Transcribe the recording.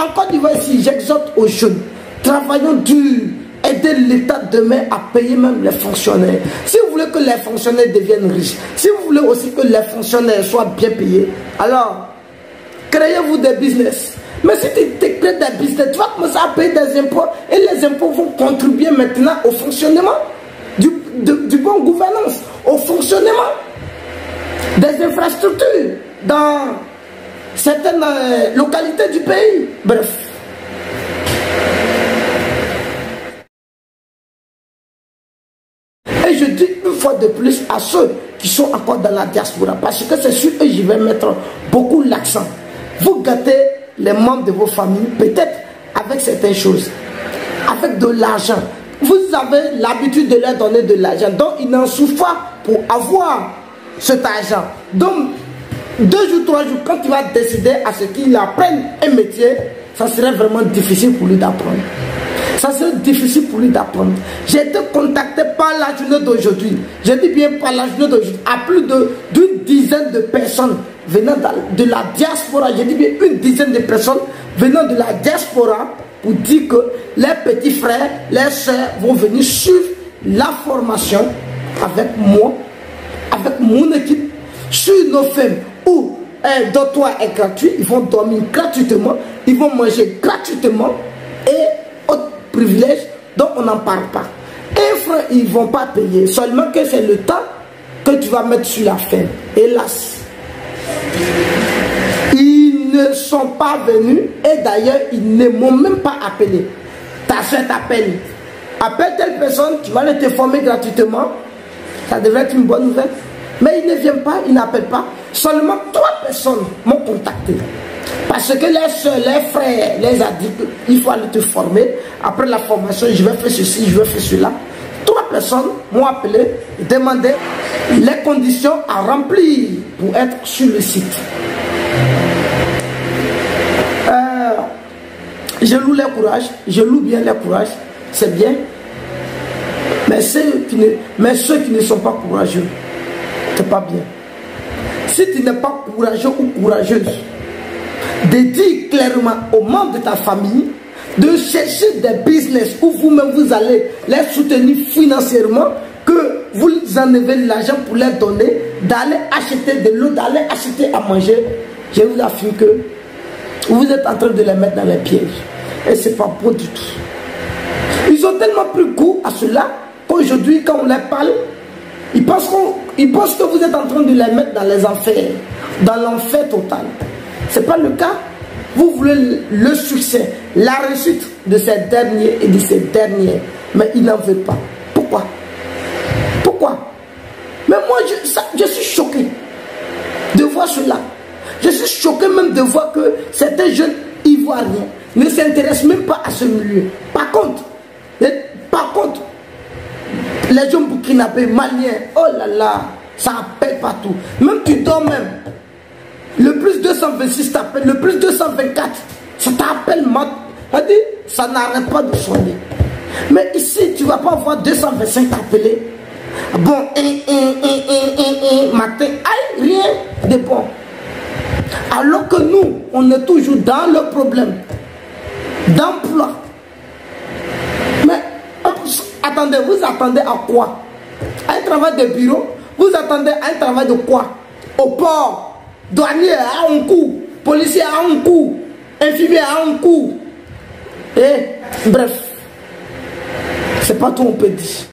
En Côte d'Ivoire, ici, j'exhorte aux jeunes, travaillons dur, aider l'État demain à payer même les fonctionnaires. Si vous voulez que les fonctionnaires deviennent riches, si vous voulez aussi que les fonctionnaires soient bien payés, alors créez-vous des business. Mais si tu crées des business, tu vas commencer à payer des impôts et les impôts vont contribuer maintenant au fonctionnement du bon gouvernance, au fonctionnement des infrastructures dans certaines localités du pays. Bref. Et je dis une fois de plus à ceux qui sont encore dans la diaspora, parce que c'est sur eux que je vais mettre beaucoup l'accent. Vous gâtez les membres de vos familles, peut-être avec certaines choses, avec de l'argent. Vous avez l'habitude de leur donner de l'argent, donc ils n'en souffrent pas pour avoir cet argent. Donc, 2 jours, 3 jours, quand il va décider à ce qu'il apprenne un métier, ça serait vraiment difficile pour lui d'apprendre. Ça serait difficile pour lui d'apprendre. J'ai été contacté par la journée d'aujourd'hui. Je dis bien par la journée d'aujourd'hui. À plus d'une dizaine de personnes venant de la diaspora. Je dis bien une dizaine de personnes venant de la diaspora pour dire que les petits frères, les soeurs vont venir suivre la formation avec moi, avec mon équipe, sur nos fermes où un dortoir est gratuit. Ils vont dormir gratuitement, ils vont manger gratuitement et autres privilèges dont on n'en parle pas. Un franc, ils ne vont pas payer, seulement que c'est le temps que tu vas mettre sur la ferme. Hélas, ils ne sont pas venus et d'ailleurs ils ne m'ont même pas appelé. Ta soeur t'appelle. Appelle telle personne, tu vas te former gratuitement. Ça devrait être une bonne nouvelle. Mais ils ne viennent pas, ils n'appellent pas. Seulement 3 personnes m'ont contacté. Parce que les soeurs, les frères, les a dit qu'il faut aller te former. Après la formation, je vais faire ceci, je vais faire cela. 3 personnes m'ont appelé, demandé les conditions à remplir pour être sur le site. Je loue les courages, je loue bien les courages, c'est bien. Mais ceux qui ne sont pas courageux, c'est pas bien. Si tu n'es pas courageux ou courageuse, de dire clairement aux membres de ta famille de chercher des business où vous-même vous allez les soutenir financièrement, que vous enlevez l'argent pour les donner, d'aller acheter de l'eau, d'aller acheter à manger. Je vous affirme que vous êtes en train de les mettre dans les pièges. Et c'est pas beau du tout. Ils ont tellement pris goût à cela qu'aujourd'hui, quand on les parle, ils pensent que vous êtes en train de les mettre dans les enfers, dans l'enfer total. Ce n'est pas le cas. Vous voulez le succès, la réussite de ces derniers et de ces dernières, mais ils n'en veulent pas. Pourquoi? Pourquoi? Mais moi, je suis choqué de voir cela. Je suis choqué même de voir que certains jeunes Ivoiriens ne s'intéressent même pas à ce milieu. Par contre, les jeunes burkinabés, maliens, oh là là, ça appelle partout. Même tu dors même. Le plus 226 t'appelle, le plus 224, ça t'appelle, ça n'arrête pas de sonner. Mais ici, tu ne vas pas voir 225 t'appeler. Bon, matin, aïe, rien de bon. Alors que nous, on est toujours dans le problème d'emploi. Mais attendez, vous attendez à quoi? À un travail de bureau? Vous attendez à un travail de quoi? Au port? Douanier à un coup, policier à un coup, infirmier à un coup. Et bref, c'est pas tout on peut dire.